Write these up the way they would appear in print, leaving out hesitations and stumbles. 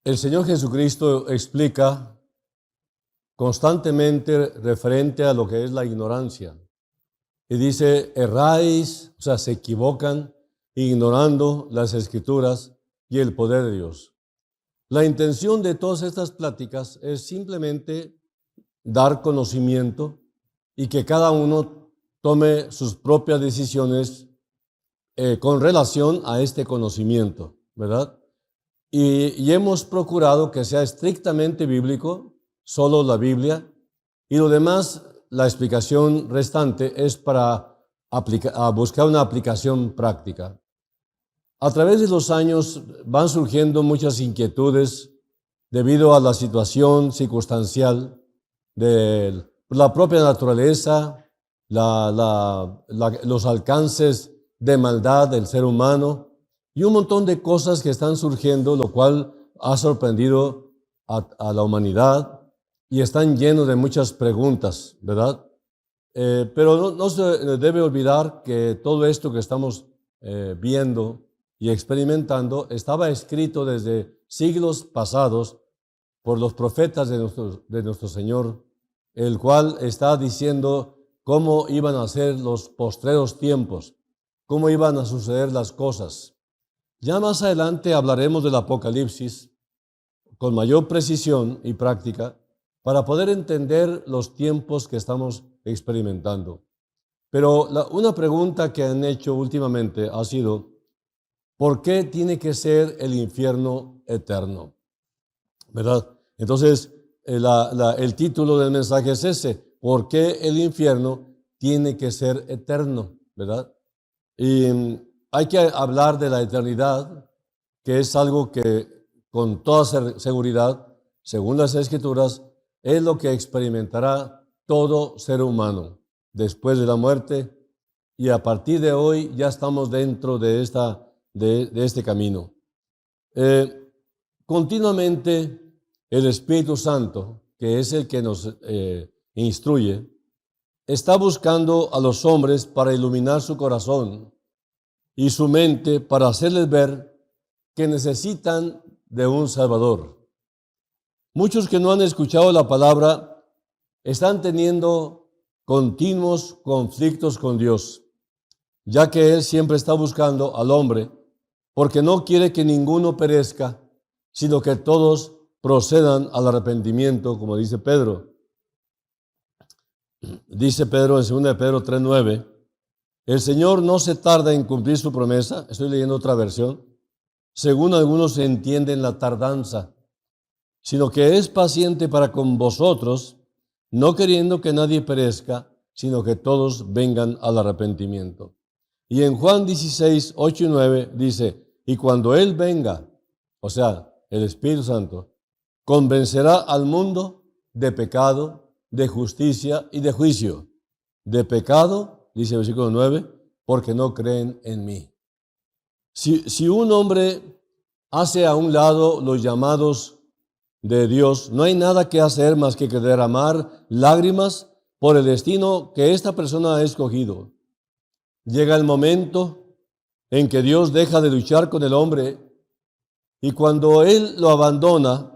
El Señor Jesucristo explica constantemente referente a lo que es la ignorancia. Y dice, erráis, o sea, se equivocan ignorando las Escrituras y el poder de Dios. La intención de todas estas pláticas es simplemente dar conocimiento y que cada uno tome sus propias decisiones con relación a este conocimiento, ¿verdad? Y hemos procurado que sea estrictamente bíblico, solo la Biblia, y lo demás, la explicación restante es para buscar una aplicación práctica. A través de los años van surgiendo muchas inquietudes debido a la situación circunstancial de la propia naturaleza, los alcances de maldad del ser humano y un montón de cosas que están surgiendo, lo cual ha sorprendido a la humanidad y están llenos de muchas preguntas, ¿verdad? Pero no se debe olvidar que todo esto que estamos viendo y experimentando estaba escrito desde siglos pasados por los profetas de nuestro Señor, el cual está diciendo cómo iban a ser los postreros tiempos, cómo iban a suceder las cosas. Ya más adelante hablaremos del Apocalipsis con mayor precisión y práctica para poder entender los tiempos que estamos experimentando. Pero una pregunta que han hecho últimamente ha sido, ¿por qué tiene que ser el infierno eterno? ¿Verdad? Entonces, el título del mensaje es ese, ¿por qué el infierno tiene que ser eterno? ¿Verdad? Y hay que hablar de la eternidad, que es algo que con toda seguridad, según las Escrituras, es lo que experimentará todo ser humano después de la muerte, y a partir de hoy ya estamos dentro de este camino. Continuamente el Espíritu Santo, que es el que nos instruye, está buscando a los hombres para iluminar su corazón y su mente para hacerles ver que necesitan de un Salvador. Muchos que no han escuchado la palabra están teniendo continuos conflictos con Dios, ya que Él siempre está buscando al hombre porque no quiere que ninguno perezca, sino que todos procedan al arrepentimiento, como dice Pedro. Dice Pedro en 2 Pedro 3:9, el Señor no se tarda en cumplir su promesa, estoy leyendo otra versión, según algunos entienden la tardanza, sino que es paciente para con vosotros, no queriendo que nadie perezca, sino que todos vengan al arrepentimiento. Y en Juan 16, 8 y 9 dice, y cuando Él venga, o sea, el Espíritu Santo, convencerá al mundo de pecado, de justicia y de juicio. De pecado, dice el versículo 9, porque no creen en mí. Si un hombre hace a un lado los llamados de Dios, no hay nada que hacer más que derramar lágrimas por el destino que esta persona ha escogido. Llega el momento en que Dios deja de luchar con el hombre y cuando Él lo abandona,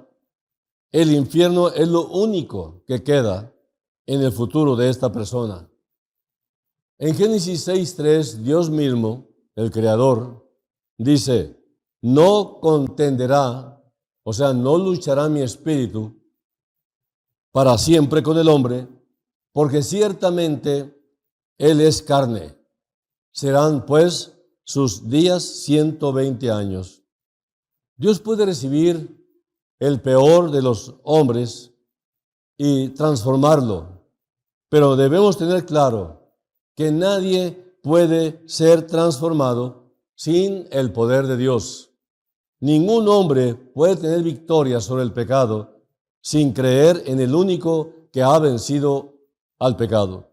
el infierno es lo único que queda en el futuro de esta persona. En Génesis 6:3, Dios mismo, el Creador, dice, no contenderá, o sea, no luchará mi espíritu para siempre con el hombre, porque ciertamente Él es carne. Serán pues sus días 120 años. Dios puede recibir el peor de los hombres y transformarlo, pero debemos tener claro que nadie puede ser transformado sin el poder de Dios. Ningún hombre puede tener victoria sobre el pecado sin creer en el único que ha vencido al pecado.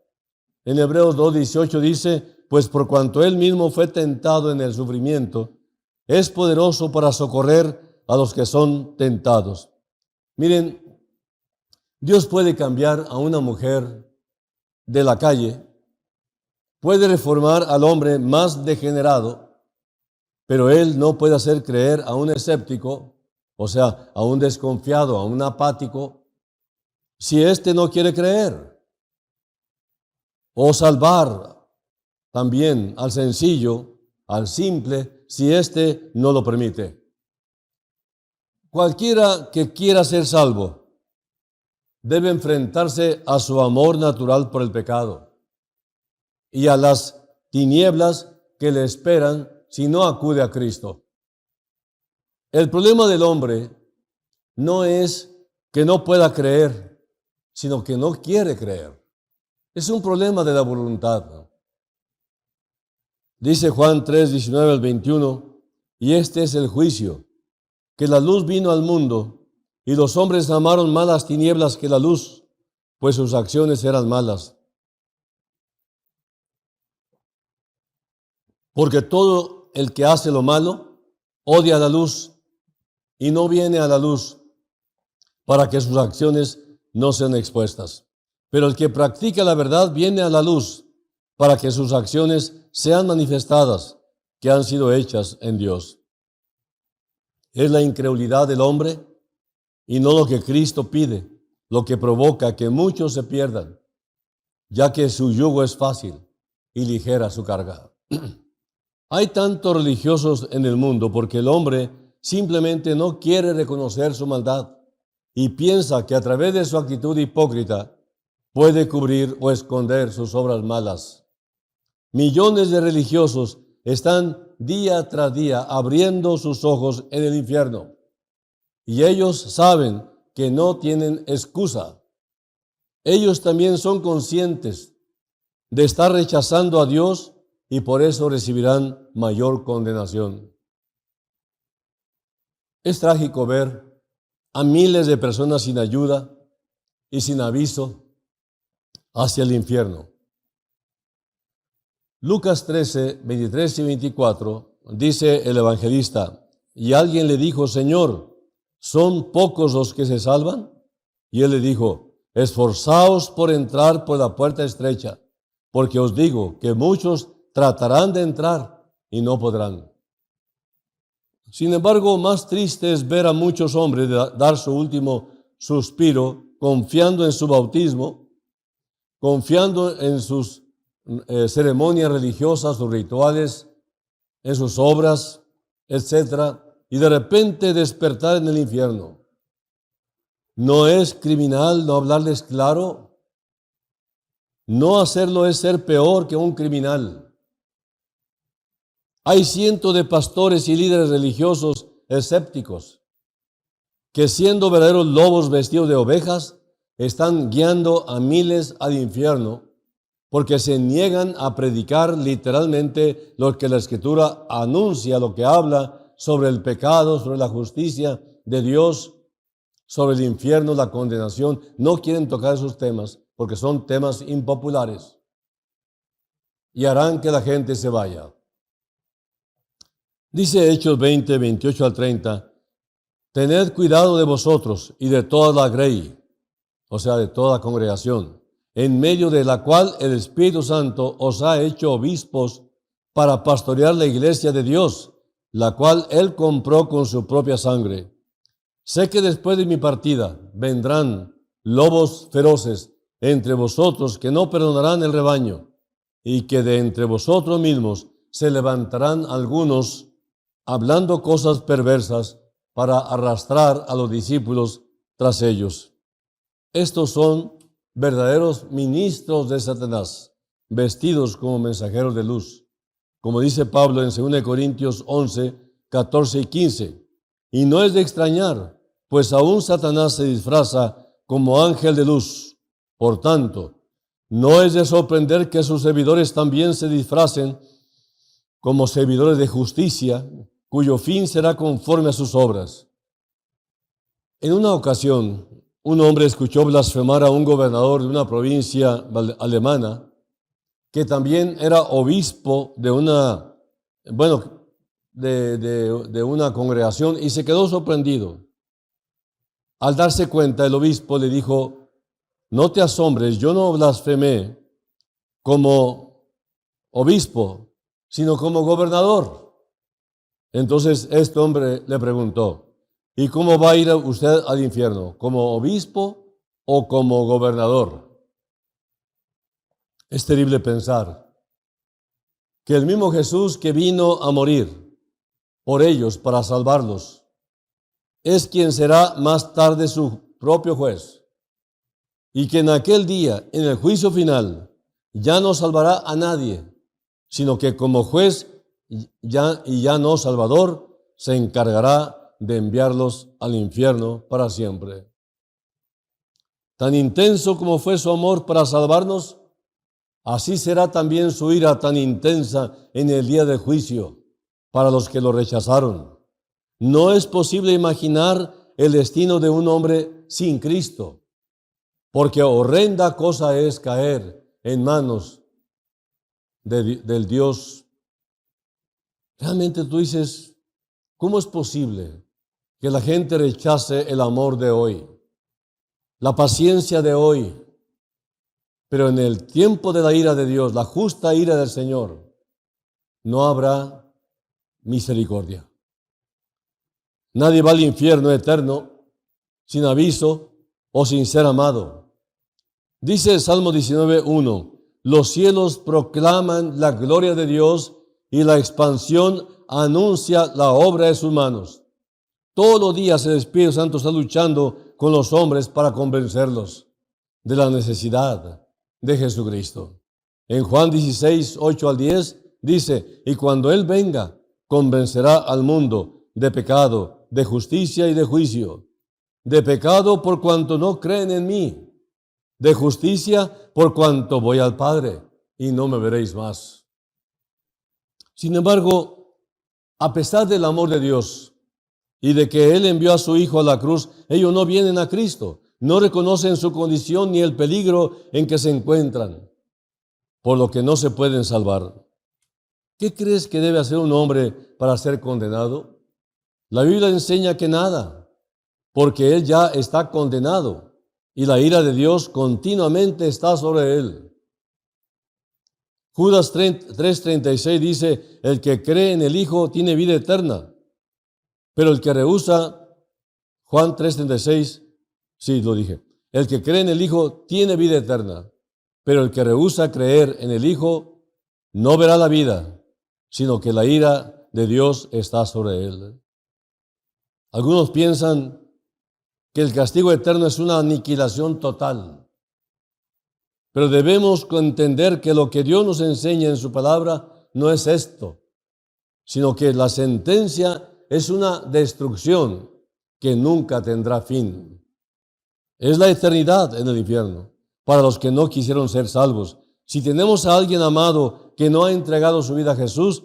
En Hebreos 2:18 dice, pues por cuanto Él mismo fue tentado en el sufrimiento, es poderoso para socorrer a los que son tentados. Miren, Dios puede cambiar a una mujer de la calle, puede reformar al hombre más degenerado, pero Él no puede hacer creer a un escéptico o sea, a un desconfiado, a un apático, si éste no quiere creer? O salvar también al sencillo, al simple, si éste no lo permite. Cualquiera que quiera ser salvo debe enfrentarse a su amor natural por el pecado y a las tinieblas que le esperan si no acude a Cristo. El problema del hombre no es que no pueda creer, sino que no quiere creer. Es un problema de la voluntad, ¿no? Dice Juan 3, 19 al 21, y este es el juicio, que la luz vino al mundo, y los hombres amaron más las tinieblas que la luz, pues sus acciones eran malas. Porque todo el que hace lo malo odia la luz y no viene a la luz para que sus acciones no sean expuestas. Pero el que practica la verdad viene a la luz para que sus acciones sean manifestadas, que han sido hechas en Dios. Es la incredulidad del hombre y no lo que Cristo pide, lo que provoca que muchos se pierdan, ya que su yugo es fácil y ligera su carga. Hay tantos religiosos en el mundo porque el hombre simplemente no quiere reconocer su maldad y piensa que a través de su actitud hipócrita puede cubrir o esconder sus obras malas. Millones de religiosos están día tras día abriendo sus ojos en el infierno y ellos saben que no tienen excusa. Ellos también son conscientes de estar rechazando a Dios y por eso recibirán mayor condenación. Es trágico ver a miles de personas sin ayuda y sin aviso hacia el infierno. Lucas 13, 23 y 24, dice el evangelista, y alguien le dijo, Señor, ¿son pocos los que se salvan? Y él le dijo, esforzaos por entrar por la puerta estrecha, porque os digo que muchos tratarán de entrar y no podrán. Sin embargo, más triste es ver a muchos hombres dar su último suspiro confiando en su bautismo, confiando en sus ceremonias religiosas, sus rituales, en sus obras, etc. Y de repente despertar en el infierno. ¿No es criminal no hablarles claro? No hacerlo es ser peor que un criminal. Hay cientos de pastores y líderes religiosos escépticos que siendo verdaderos lobos vestidos de ovejas, están guiando a miles al infierno porque se niegan a predicar literalmente lo que la Escritura anuncia, lo que habla sobre el pecado, sobre la justicia de Dios, sobre el infierno, la condenación. No quieren tocar esos temas porque son temas impopulares y harán que la gente se vaya. Dice Hechos 20, 28 al 30, tened cuidado de vosotros y de toda la grey, o sea, de toda la congregación, en medio de la cual el Espíritu Santo os ha hecho obispos para pastorear la iglesia de Dios, la cual Él compró con su propia sangre. Sé que después de mi partida vendrán lobos feroces entre vosotros que no perdonarán el rebaño, y que de entre vosotros mismos se levantarán algunos hablando cosas perversas para arrastrar a los discípulos tras ellos. Estos son verdaderos ministros de Satanás, vestidos como mensajeros de luz, como dice Pablo en 2 Corintios 11, 14 y 15. Y no es de extrañar, pues aún Satanás se disfraza como ángel de luz. Por tanto, no es de sorprender que sus servidores también se disfracen como servidores de justicia, cuyo fin será conforme a sus obras. En una ocasión, un hombre escuchó blasfemar a un gobernador de una provincia alemana, que también era obispo de una, de una congregación, y se quedó sorprendido. Al darse cuenta, el obispo le dijo, no te asombres, yo no blasfemé como obispo, sino como gobernador. Entonces este hombre le preguntó, ¿Y cómo va a ir usted al infierno? ¿Como obispo o como gobernador? Es terrible pensar que el mismo Jesús que vino a morir por ellos para salvarlos es quien será más tarde su propio juez, y que en aquel día, en el juicio final, ya no salvará a nadie, sino que como juez ya no salvador, se encargará de enviarlos al infierno para siempre. Tan intenso como fue su amor para salvarnos, así será también su ira tan intensa en el día del juicio para los que lo rechazaron. No es posible imaginar el destino de un hombre sin Cristo, porque horrenda cosa es caer en manos del Dios. Realmente tú dices, ¿cómo es posible que la gente rechace el amor de hoy, la paciencia de hoy? Pero en el tiempo de la ira de Dios, la justa ira del Señor, no habrá misericordia. Nadie va al infierno eterno sin aviso o sin ser amado. Dice el Salmo 19:1, los cielos proclaman la gloria de Dios y la expansión anuncia la obra de sus manos. Todos los días el Espíritu Santo está luchando con los hombres para convencerlos de la necesidad de Jesucristo. En Juan 16:8-10 dice, y cuando Él venga, convencerá al mundo de pecado, de justicia y de juicio. De pecado por cuanto no creen en mí, de justicia por cuanto voy al Padre y no me veréis más. Sin embargo, a pesar del amor de Dios y de que Él envió a su Hijo a la cruz, ellos no vienen a Cristo, no reconocen su condición ni el peligro en que se encuentran, por lo que no se pueden salvar. ¿Qué crees que debe hacer un hombre para ser condenado? La Biblia enseña que nada, porque él ya está condenado y la ira de Dios continuamente está sobre él. Judas 3:36 dice, el que cree en el Hijo tiene vida eterna, pero el que rehúsa, Juan 3:36, sí, lo dije, el que cree en el Hijo tiene vida eterna, pero el que rehúsa creer en el Hijo no verá la vida, sino que la ira de Dios está sobre él. Algunos piensan que el castigo eterno es una aniquilación total, pero debemos entender que lo que Dios nos enseña en su palabra no es esto, sino que la sentencia es una destrucción que nunca tendrá fin. Es la eternidad en el infierno para los que no quisieron ser salvos. Si tenemos a alguien amado que no ha entregado su vida a Jesús,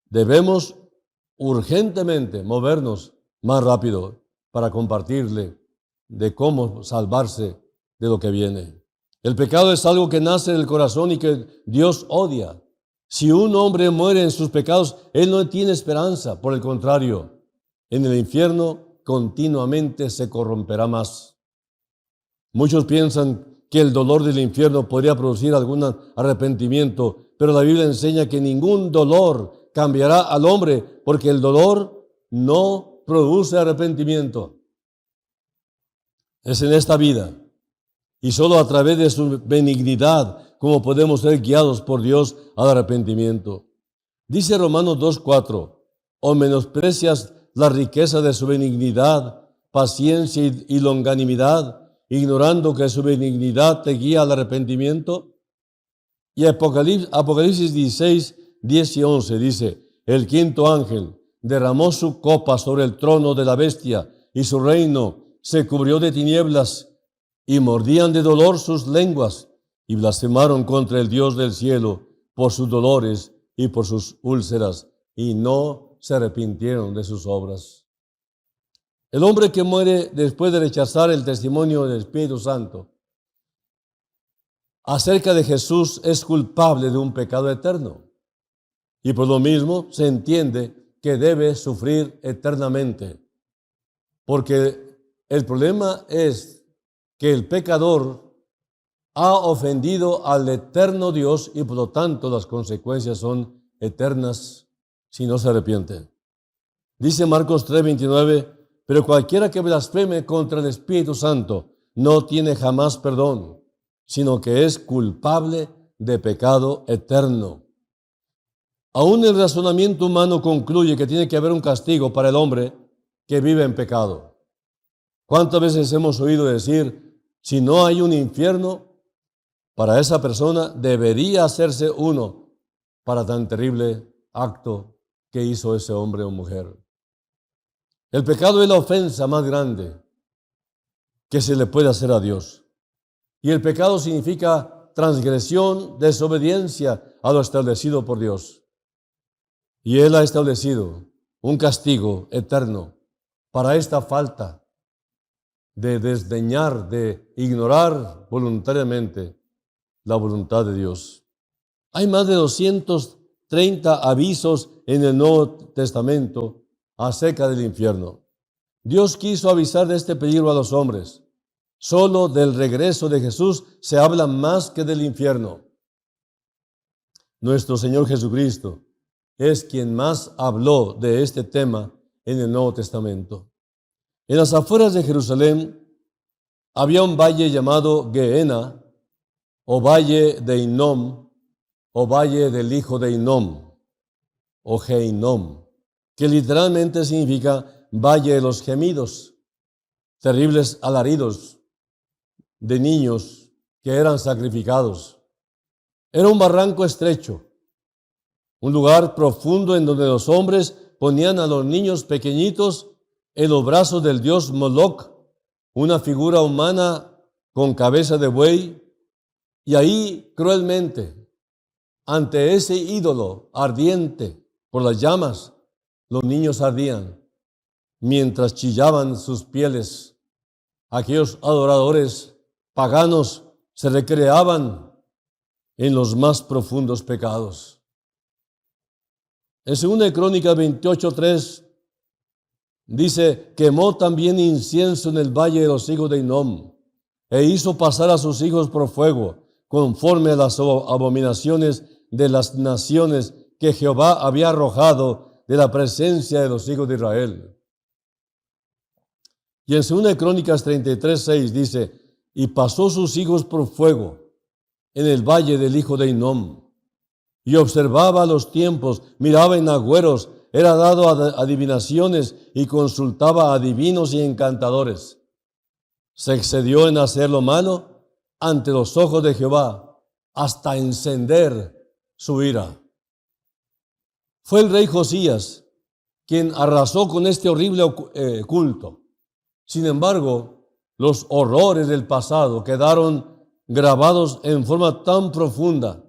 debemos urgentemente movernos más rápido para compartirle de cómo salvarse de lo que viene. El pecado es algo que nace del corazón y que Dios odia. Si un hombre muere en sus pecados, él no tiene esperanza. Por el contrario, en el infierno continuamente se corromperá más. Muchos piensan que el dolor del infierno podría producir algún arrepentimiento, pero la Biblia enseña que ningún dolor cambiará al hombre, porque el dolor no produce arrepentimiento. Es en esta vida y solo a través de su benignidad como podemos ser guiados por Dios al arrepentimiento. Dice Romanos 2:4, o menosprecias la riqueza de su benignidad, paciencia y longanimidad, ignorando que su benignidad te guía al arrepentimiento. Y Apocalipsis 16:10 y 11 dice, el quinto ángel derramó su copa sobre el trono de la bestia y su reino se cubrió de tinieblas y mordían de dolor sus lenguas y blasfemaron contra el Dios del cielo por sus dolores y por sus úlceras y no se arrepintieron de sus obras. El hombre que muere después de rechazar el testimonio del Espíritu Santo acerca de Jesús es culpable de un pecado eterno y por lo mismo se entiende que debe sufrir eternamente, porque el problema es que el pecador ha ofendido al eterno Dios y por lo tanto las consecuencias son eternas si no se arrepiente. Dice Marcos 3:29, Pero cualquiera que blasfeme contra el Espíritu Santo no tiene jamás perdón, sino que es culpable de pecado eterno. Aún el razonamiento humano concluye que tiene que haber un castigo para el hombre que vive en pecado. ¿Cuántas veces hemos oído decir, si no hay un infierno, para esa persona debería hacerse uno para tan terrible acto que hizo ese hombre o mujer? El pecado es la ofensa más grande que se le puede hacer a Dios. Y el pecado significa transgresión, desobediencia a lo establecido por Dios. Y Él ha establecido un castigo eterno para esta falta de desdeñar, de ignorar voluntariamente la voluntad de Dios. Hay más de 230 avisos en el Nuevo Testamento acerca del infierno. Dios quiso avisar de este peligro a los hombres. Solo del regreso de Jesús se habla más que del infierno. Nuestro Señor Jesucristo es quien más habló de este tema en el Nuevo Testamento. En las afueras de Jerusalén había un valle llamado Gehenna, o valle de Hinnom, o valle del hijo de Hinnom, o Geinnom, que literalmente significa valle de los gemidos, terribles alaridos de niños que eran sacrificados. Era un barranco estrecho, un lugar profundo en donde los hombres ponían a los niños pequeñitos en los brazos del dios Moloch, una figura humana con cabeza de buey, y ahí cruelmente, ante ese ídolo ardiente por las llamas, los niños ardían mientras chillaban sus pieles. Aquellos adoradores paganos se recreaban en los más profundos pecados. En 2 Crónicas 28:3 dice, quemó también incienso en el valle de los hijos de Hinnom, e hizo pasar a sus hijos por fuego, conforme a las abominaciones de las naciones que Jehová había arrojado de la presencia de los hijos de Israel. Y en 2 Crónicas 33:6 dice, y pasó sus hijos por fuego en el valle del hijo de Hinnom, y observaba los tiempos, miraba en agüeros, era dado a adivinaciones y consultaba a adivinos y encantadores. Se excedió en hacer lo malo ante los ojos de Jehová hasta encender su ira. Fue el rey Josías quien arrasó con este horrible culto. Sin embargo, los horrores del pasado quedaron grabados en forma tan profunda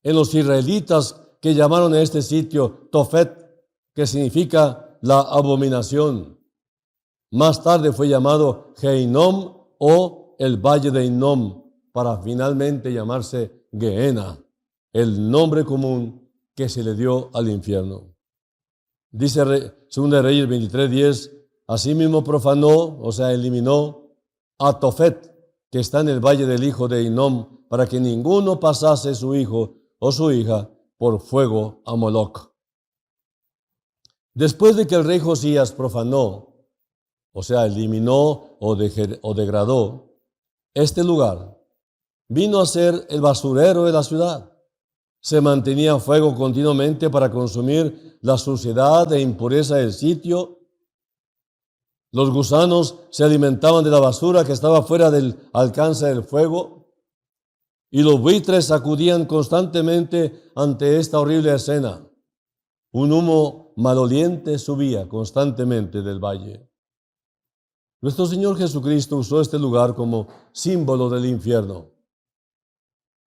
en los israelitas que llamaron a este sitio Tofet, que significa la abominación. Más tarde fue llamado Geinnom o el valle de Hinnom, para finalmente llamarse Gehenna, el nombre común que se le dio al infierno. Dice 2 Reyes 23:10, asimismo profanó, o sea, eliminó a Tofet, que está en el valle del hijo de Hinnom, para que ninguno pasase su hijo o su hija por fuego a Moloch. Después de que el rey Josías profanó, o sea, eliminó o degradó este lugar, vino a ser el basurero de la ciudad. Se mantenía fuego continuamente para consumir la suciedad e impureza del sitio. Los gusanos se alimentaban de la basura que estaba fuera del alcance del fuego, y los buitres acudían constantemente ante esta horrible escena. Un humo maloliente subía constantemente del valle. Nuestro Señor Jesucristo usó este lugar como símbolo del infierno.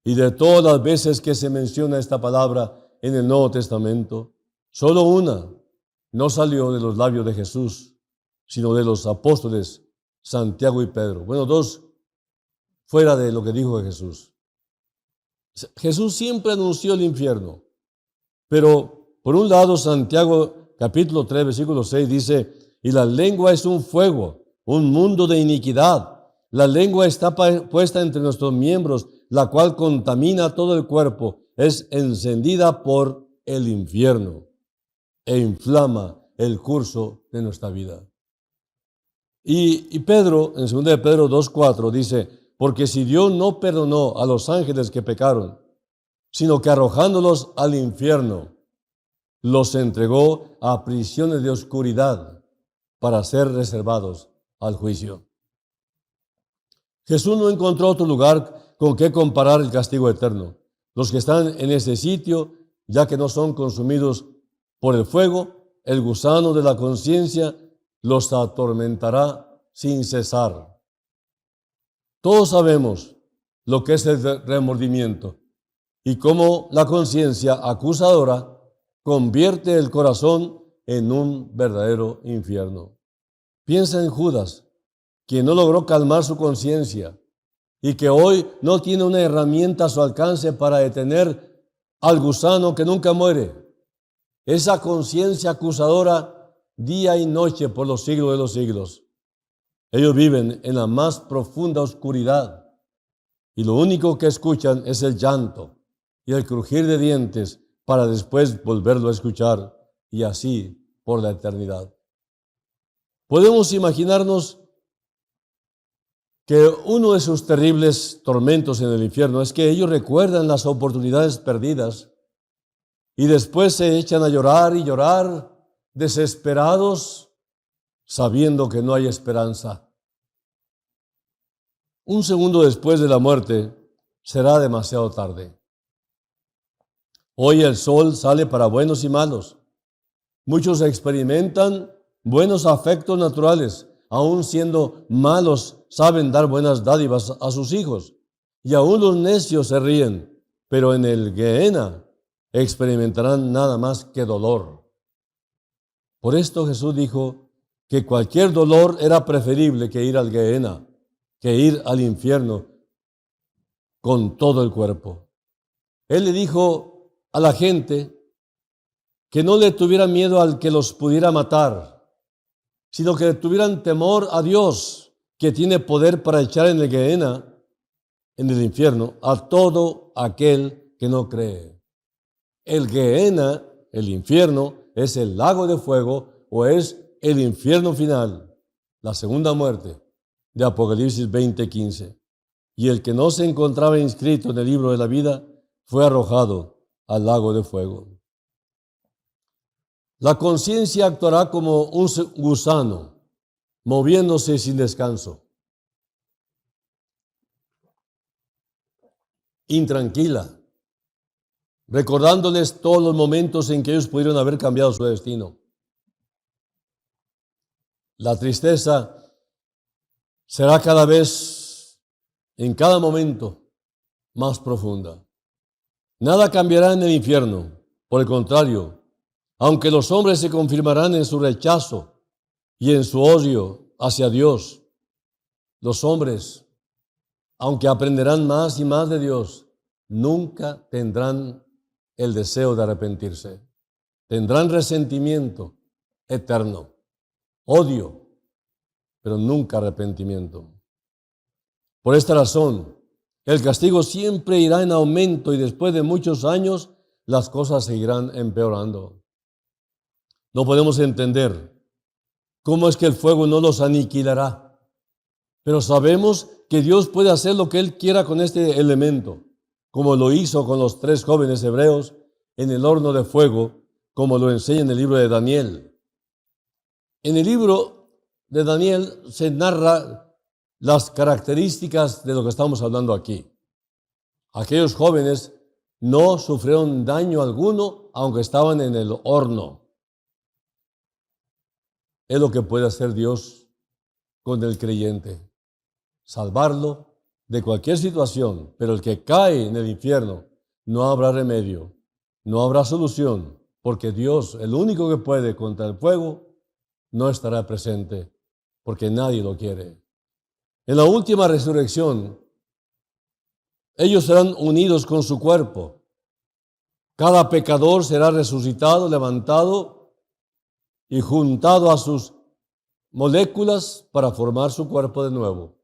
Y de todas las veces que se menciona esta palabra en el Nuevo Testamento, solo una no salió de los labios de Jesús, sino de los apóstoles Santiago y Pedro. Bueno, dos fuera de lo que dijo Jesús. Jesús siempre anunció el infierno, pero por un lado Santiago capítulo 3 versículo 6 dice, y la lengua es un fuego, un mundo de iniquidad. La lengua está puesta entre nuestros miembros, la cual contamina todo el cuerpo, es encendida por el infierno e inflama el curso de nuestra vida. Y Pedro, en 2 de Pedro 2:4, dice, porque si Dios no perdonó a los ángeles que pecaron, sino que arrojándolos al infierno, los entregó a prisiones de oscuridad para ser reservados al juicio. Jesús no encontró otro lugar con que comparar el castigo eterno. Los que están en ese sitio, ya que no son consumidos por el fuego, el gusano de la conciencia los atormentará sin cesar. Todos sabemos lo que es el remordimiento y cómo la conciencia acusadora convierte el corazón en un verdadero infierno. Piensa en Judas, quien no logró calmar su conciencia y que hoy no tiene una herramienta a su alcance para detener al gusano que nunca muere. Esa conciencia acusadora día y noche por los siglos de los siglos. Ellos viven en la más profunda oscuridad y lo único que escuchan es el llanto y el crujir de dientes para después volverlo a escuchar y así por la eternidad. Podemos imaginarnos que uno de sus terribles tormentos en el infierno es que ellos recuerdan las oportunidades perdidas y después se echan a llorar y llorar, desesperados, sabiendo que no hay esperanza. Un segundo después de la muerte será demasiado tarde. Hoy el sol sale para buenos y malos. Muchos experimentan buenos afectos naturales, aun siendo malos, saben dar buenas dádivas a sus hijos. Y aún los necios se ríen, pero en el Gehenna experimentarán nada más que dolor. Por esto Jesús dijo que cualquier dolor era preferible que ir al Gehenna, que ir al infierno con todo el cuerpo. Él le dijo a la gente que no le tuvieran miedo al que los pudiera matar, sino que tuvieran temor a Dios, que tiene poder para echar en el Gehenna, en el infierno, a todo aquel que no cree. El Gehenna, el infierno, es el lago de fuego o es el infierno final, la segunda muerte de Apocalipsis 20:15. Y el que no se encontraba inscrito en el libro de la vida fue arrojado al lago de fuego. La conciencia actuará como un gusano, moviéndose sin descanso, intranquila, recordándoles todos los momentos en que ellos pudieron haber cambiado su destino. La tristeza será cada vez, en cada momento, más profunda. Nada cambiará en el infierno, por el contrario, aunque los hombres se confirmarán en su rechazo y en su odio hacia Dios, los hombres, aunque aprenderán más y más de Dios, nunca tendrán el deseo de arrepentirse. Tendrán resentimiento eterno, odio, pero nunca arrepentimiento. Por esta razón, el castigo siempre irá en aumento y después de muchos años las cosas seguirán empeorando. No podemos entender cómo es que el fuego no los aniquilará, pero sabemos que Dios puede hacer lo que Él quiera con este elemento, como lo hizo con los 3 jóvenes hebreos en el horno de fuego, como lo enseña en el libro de Daniel. En el libro de Daniel se narra las características de lo que estamos hablando aquí. Aquellos jóvenes no sufrieron daño alguno, aunque estaban en el horno. Es lo que puede hacer Dios con el creyente, salvarlo de cualquier situación, pero el que cae en el infierno, no habrá remedio, no habrá solución, porque Dios, el único que puede contra el fuego, no estará presente, porque nadie lo quiere. En la última resurrección, ellos serán unidos con su cuerpo. Cada pecador será resucitado, levantado y juntado a sus moléculas para formar su cuerpo de nuevo,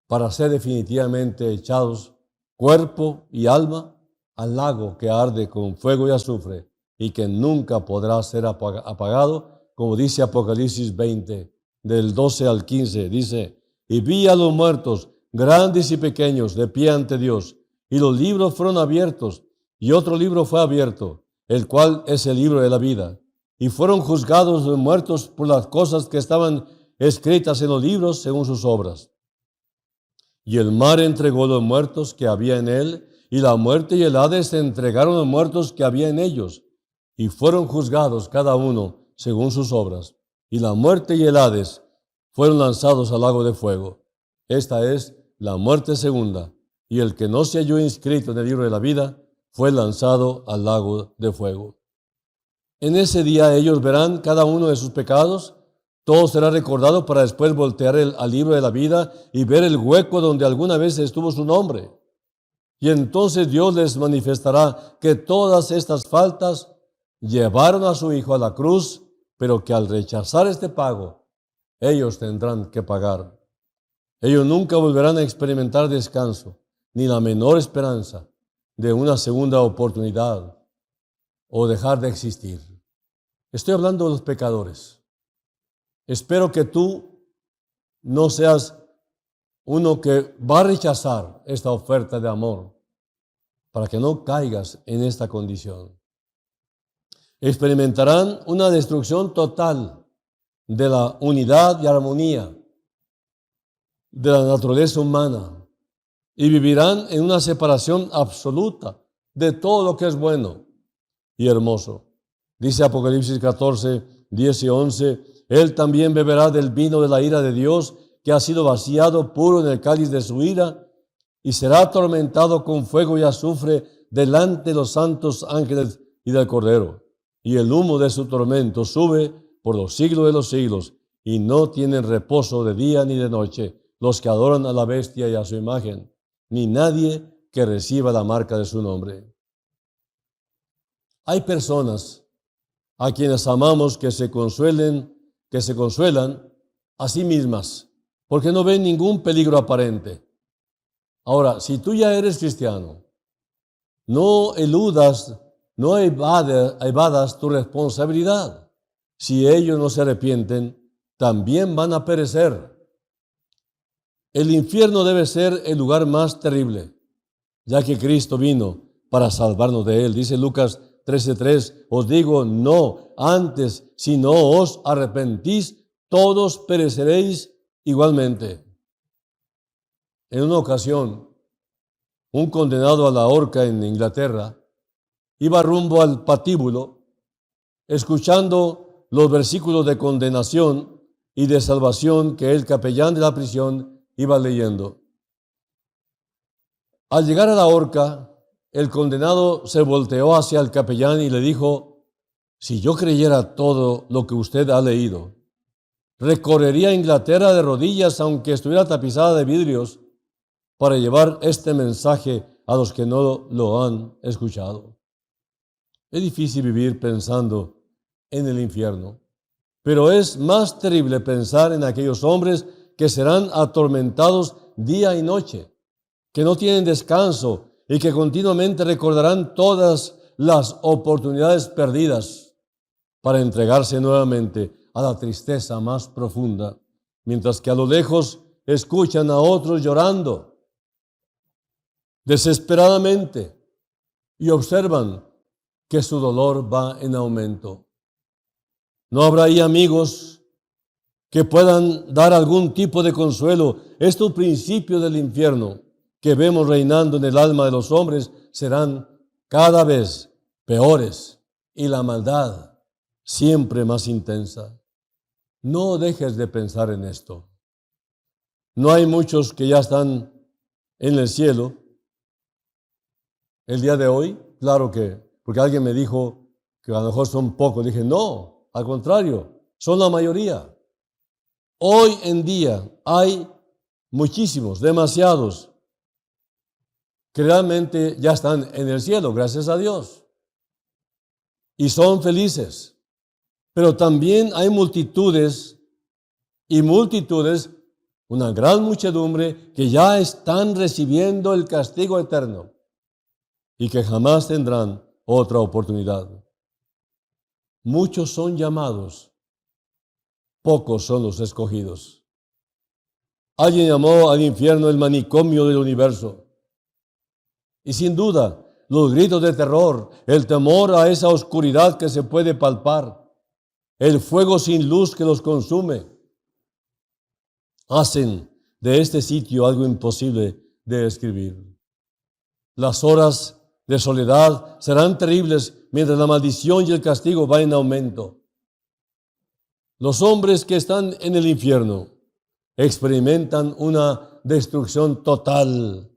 para ser definitivamente echados cuerpo y alma al lago que arde con fuego y azufre y que nunca podrá ser apagado como dice Apocalipsis 20, del 12 al 15, dice, y vi a los muertos, grandes y pequeños, de pie ante Dios, y los libros fueron abiertos, y otro libro fue abierto, el cual es el libro de la vida. Y fueron juzgados los muertos por las cosas que estaban escritas en los libros según sus obras. Y el mar entregó los muertos que había en él, y la muerte y el Hades entregaron los muertos que había en ellos, y fueron juzgados cada uno según sus obras. Y la muerte y el Hades fueron lanzados al lago de fuego. Esta es la muerte segunda, y el que no se halló inscrito en el libro de la vida fue lanzado al lago de fuego. En ese día ellos verán cada uno de sus pecados, todo será recordado para después voltear al libro de la vida y ver el hueco donde alguna vez estuvo su nombre. Y entonces Dios les manifestará que todas estas faltas llevaron a su Hijo a la cruz, pero que al rechazar este pago, ellos tendrán que pagar. Ellos nunca volverán a experimentar descanso, ni la menor esperanza de una segunda oportunidad o dejar de existir. Estoy hablando de los pecadores. Espero que tú no seas uno que va a rechazar esta oferta de amor para que no caigas en esta condición. Experimentarán una destrucción total de la unidad y armonía de la naturaleza humana y vivirán en una separación absoluta de todo lo que es bueno y hermoso. Dice Apocalipsis 14, 10 y 11, Él también beberá del vino de la ira de Dios, que ha sido vaciado puro en el cáliz de su ira, y será atormentado con fuego y azufre delante de los santos ángeles y del Cordero. Y el humo de su tormento sube por los siglos de los siglos, y no tienen reposo de día ni de noche los que adoran a la bestia y a su imagen, ni nadie que reciba la marca de su nombre. Hay personas a quienes amamos que se consuelan a sí mismas, porque no ven ningún peligro aparente. Ahora, si tú ya eres cristiano, no eludas, no evadas tu responsabilidad. Si ellos no se arrepienten, también van a perecer. El infierno debe ser el lugar más terrible, ya que Cristo vino para salvarnos de él. Dice Lucas 13:3, os digo, no, antes, si no os arrepentís, todos pereceréis igualmente. En una ocasión, un condenado a la horca en Inglaterra iba rumbo al patíbulo, escuchando los versículos de condenación y de salvación que el capellán de la prisión iba leyendo. Al llegar a la horca, el condenado se volteó hacia el capellán y le dijo, si yo creyera todo lo que usted ha leído, recorrería Inglaterra de rodillas aunque estuviera tapizada de vidrios para llevar este mensaje a los que no lo han escuchado. Es difícil vivir pensando en el infierno, pero es más terrible pensar en aquellos hombres que serán atormentados día y noche, que no tienen descanso y que continuamente recordarán todas las oportunidades perdidas para entregarse nuevamente a la tristeza más profunda, mientras que a lo lejos escuchan a otros llorando desesperadamente y observan que su dolor va en aumento. ¿No habrá ahí amigos que puedan dar algún tipo de consuelo? Estos principios del infierno que vemos reinando en el alma de los hombres serán cada vez peores y la maldad siempre más intensa. No dejes de pensar en esto. No hay muchos que ya están en el cielo el día de hoy, claro que, porque alguien me dijo que a lo mejor son pocos. Dije, no, al contrario, son la mayoría. Hoy en día hay muchísimos, demasiados, que realmente ya están en el cielo, gracias a Dios, y son felices. Pero también hay multitudes y multitudes, una gran muchedumbre, que ya están recibiendo el castigo eterno y que jamás tendrán otra oportunidad. Muchos son llamados, pocos son los escogidos. Alguien llamó al infierno el manicomio del universo. Y sin duda, los gritos de terror, el temor a esa oscuridad que se puede palpar, el fuego sin luz que los consume, hacen de este sitio algo imposible de describir. Las horas de soledad serán terribles mientras la maldición y el castigo van en aumento. Los hombres que están en el infierno experimentan una destrucción total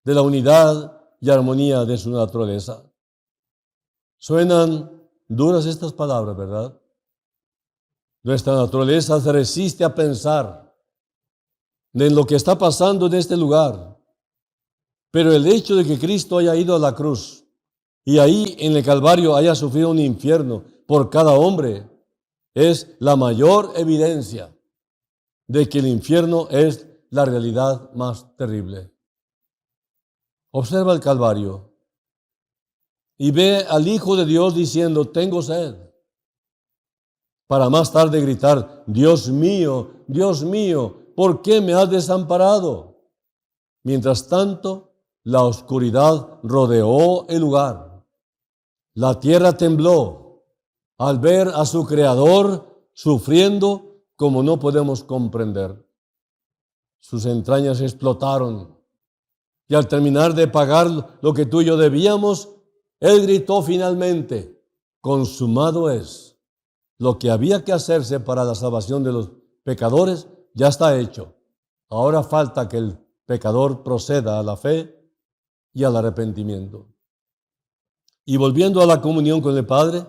de la unidad y armonía de su naturaleza. Suenan duras estas palabras, ¿verdad? Nuestra naturaleza se resiste a pensar en lo que está pasando en este lugar. Pero el hecho de que Cristo haya ido a la cruz y ahí en el Calvario haya sufrido un infierno por cada hombre es la mayor evidencia de que el infierno es la realidad más terrible. Observa el Calvario y ve al Hijo de Dios diciendo, tengo sed, para más tarde gritar, Dios mío, ¿por qué me has desamparado? Mientras tanto, la oscuridad rodeó el lugar. La tierra tembló al ver a su Creador sufriendo como no podemos comprender. Sus entrañas explotaron y al terminar de pagar lo que tú y yo debíamos, Él gritó finalmente, consumado es. Lo que había que hacerse para la salvación de los pecadores ya está hecho. Ahora falta que el pecador proceda a la fe y al arrepentimiento. Y volviendo a la comunión con el Padre,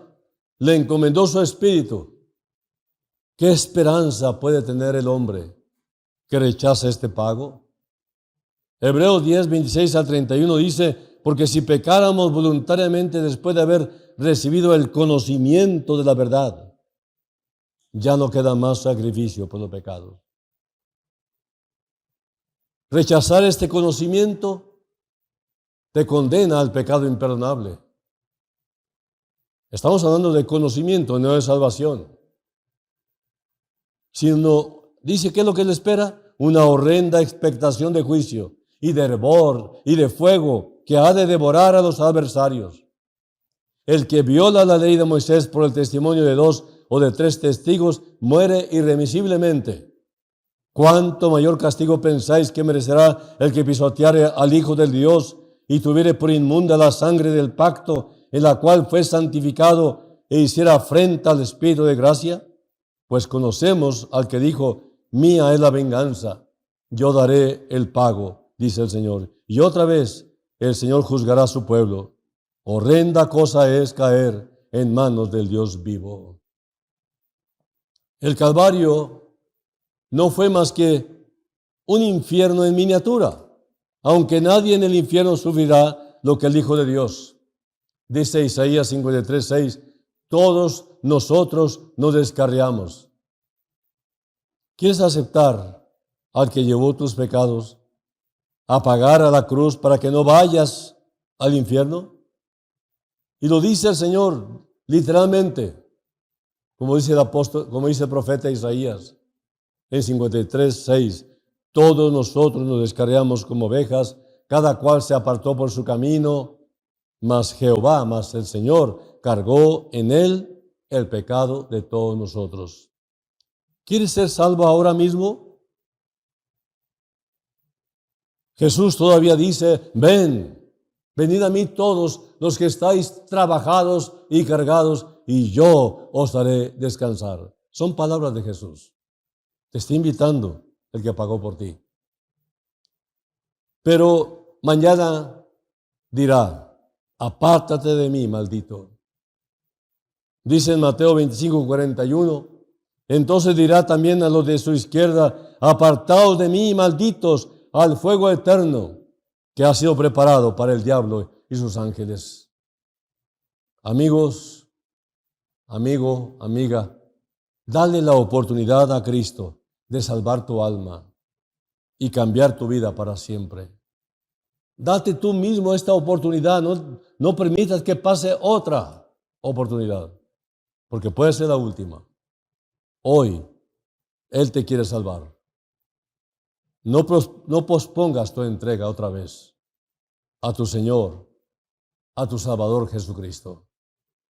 le encomendó su espíritu. ¿Qué esperanza puede tener el hombre que rechaza este pago? Hebreos 10, 26 al 31 dice, porque si pecáramos voluntariamente después de haber recibido el conocimiento de la verdad, ya no queda más sacrificio por los pecados. Rechazar este conocimiento te condena al pecado imperdonable. Estamos hablando de conocimiento, no de salvación. Sino, dice, ¿qué es lo que le espera? Una horrenda expectación de juicio y de hervor y de fuego que ha de devorar a los adversarios. El que viola la ley de Moisés por el testimonio de 2 o de 3 testigos muere irremisiblemente. ¿Cuánto mayor castigo pensáis que merecerá el que pisoteare al Hijo del Dios y tuviere por inmunda la sangre del pacto en la cual fue santificado e hiciera afrenta al Espíritu de gracia? Pues conocemos al que dijo, mía es la venganza, yo daré el pago, dice el Señor. Y otra vez el Señor juzgará a su pueblo. Horrenda cosa es caer en manos del Dios vivo. El Calvario no fue más que un infierno en miniatura, aunque nadie en el infierno sufrirá lo que el Hijo de Dios. Dice Isaías 53, 6, todos nosotros nos descarriamos. ¿Quieres aceptar al que llevó tus pecados a pagar a la cruz para que no vayas al infierno? Y lo dice el Señor literalmente, como dice el apóstol, como dice el profeta Isaías en 53, 6. Todos nosotros nos descarriamos como ovejas, cada cual se apartó por su camino, mas Jehová, mas el Señor, cargó en él el pecado de todos nosotros. ¿Quieres ser salvo ahora mismo? Jesús todavía dice, venid a mí todos los que estáis trabajados y cargados, y yo os haré descansar. Son palabras de Jesús. Te está invitando el que pagó por ti. Pero mañana dirá, apártate de mí, maldito. Dice en Mateo 25, 41, entonces dirá también a los de su izquierda, apartaos de mí, malditos, al fuego eterno que ha sido preparado para el diablo y sus ángeles. Amigos, amigo, amiga, dale la oportunidad a Cristo de salvar tu alma y cambiar tu vida para siempre. Date tú mismo esta oportunidad, no permitas que pase otra oportunidad, porque puede ser la última. Hoy Él te quiere salvar. No pospongas tu entrega otra vez a tu Señor, a tu Salvador Jesucristo.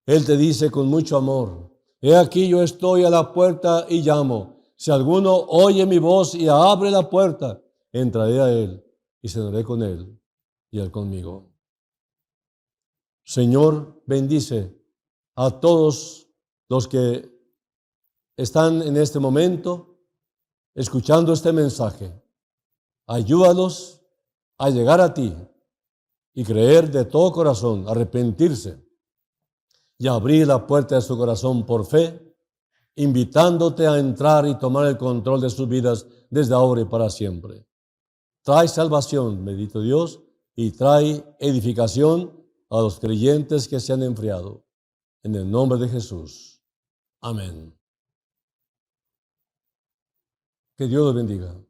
Él te dice con mucho amor: he aquí yo estoy a la puerta y llamo. Si alguno oye mi voz y abre la puerta, entraré a él y cenaré con él y él conmigo. Señor, bendice a todos los que están en este momento escuchando este mensaje. Ayúdalos a llegar a ti y creer de todo corazón, arrepentirse y abrir la puerta de su corazón por fe, invitándote a entrar y tomar el control de sus vidas desde ahora y para siempre. Trae salvación, bendito Dios, y trae edificación a los creyentes que se han enfriado. En el nombre de Jesús. Amén. Que Dios los bendiga.